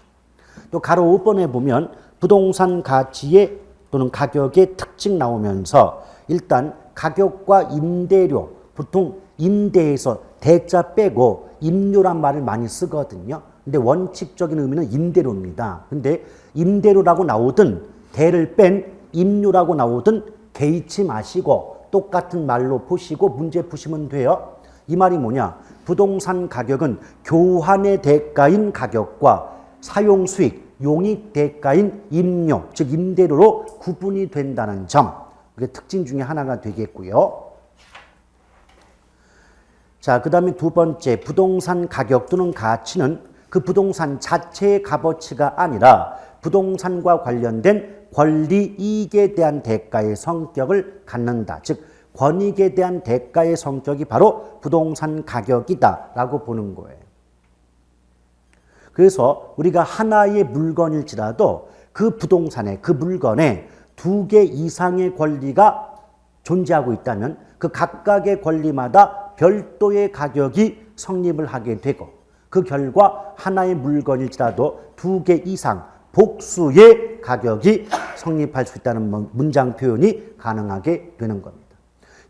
또 가로 5번에 보면 부동산 가치의 또는 가격의 특징 나오면서 일단 가격과 임대료, 보통 임대에서 대자 빼고 임료란 말을 많이 쓰거든요. 근데 원칙적인 의미는 임대료입니다. 근데 임대료라고 나오든 대를 뺀 임료라고 나오든 개의치 마시고 똑같은 말로 보시고 문제 푸시면 돼요. 이 말이 뭐냐? 부동산 가격은 교환의 대가인 가격과 사용 수익, 용익 대가인 임료, 즉 임대료로 구분이 된다는 점. 그게 특징 중에 하나가 되겠고요. 자, 그 다음에 두 번째, 부동산 가격 또는 가치는 그 부동산 자체의 값어치가 아니라 부동산과 관련된 권리, 이익에 대한 대가의 성격을 갖는다. 즉, 권익에 대한 대가의 성격이 바로 부동산 가격이다 라고 보는 거예요. 그래서 우리가 하나의 물건일지라도 그 부동산에, 그 물건에 두 개 이상의 권리가 존재하고 있다면 그 각각의 권리마다 별도의 가격이 성립을 하게 되고, 그 결과 하나의 물건일지라도 두 개 이상 복수의 가격이 성립할 수 있다는 문장 표현이 가능하게 되는 겁니다.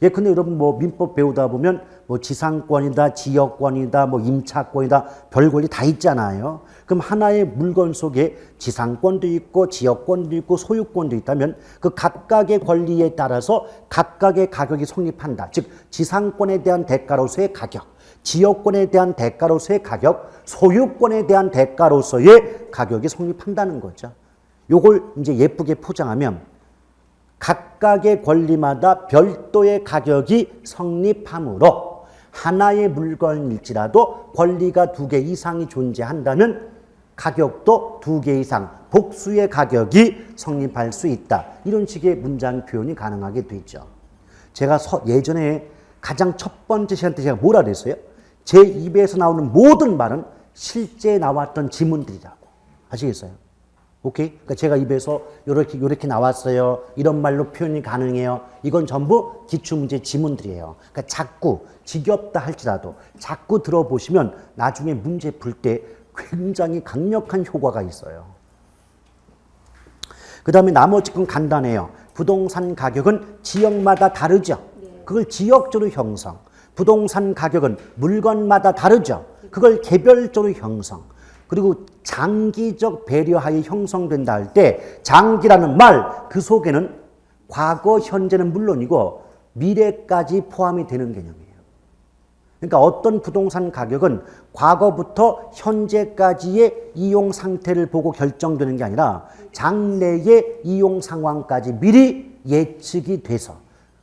예, 근데 여러분 뭐 민법 배우다 보면 뭐 지상권이다, 지역권이다, 뭐 임차권이다, 별 권리 다 있잖아요. 그럼 하나의 물건 속에 지상권도 있고 지역권도 있고 소유권도 있다면 그 각각의 권리에 따라서 각각의 가격이 성립한다. 즉 지상권에 대한 대가로서의 가격, 지역권에 대한 대가로서의 가격, 소유권에 대한 대가로서의 가격이 성립한다는 거죠. 요걸 이제 예쁘게 포장하면 각각의 권리마다 별도의 가격이 성립하므로 하나의 물건일지라도 권리가 2개 이상이 존재한다면 가격도 2개 이상, 복수의 가격이 성립할 수 있다. 이런 식의 문장 표현이 가능하게 되죠. 제가 예전에 가장 첫 번째 시간 때 제가 뭐라 그랬어요? 제 입에서 나오는 모든 말은 실제 나왔던 지문들이라고. 아시겠어요? 오케이? 그러니까 제가 입에서 요렇게 나왔어요. 이런 말로 표현이 가능해요. 이건 전부 기출문제 지문들이에요. 그러니까 자꾸 지겹다 할지라도 자꾸 들어보시면 나중에 문제 풀 때 굉장히 강력한 효과가 있어요. 그 다음에 나머지 건 간단해요. 부동산 가격은 지역마다 다르죠. 그걸 지역적으로 형성. 부동산 가격은 물건마다 다르죠. 그걸 개별적으로 형성. 그리고 장기적 배려하에 형성된다 할 때 장기라는 말 그 속에는 과거, 현재는 물론이고 미래까지 포함이 되는 개념이에요. 그러니까 어떤 부동산 가격은 과거부터 현재까지의 이용 상태를 보고 결정되는 게 아니라 장래의 이용 상황까지 미리 예측이 돼서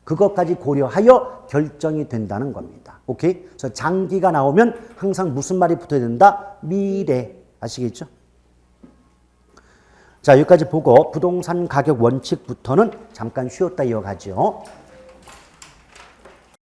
그것까지 고려하여 결정이 된다는 겁니다. 오케이? 그래서 장기가 나오면 항상 무슨 말이 붙어야 된다? 미래. 아시겠죠? 자, 여기까지 보고 부동산 가격 원칙부터는 잠깐 쉬었다 이어가죠.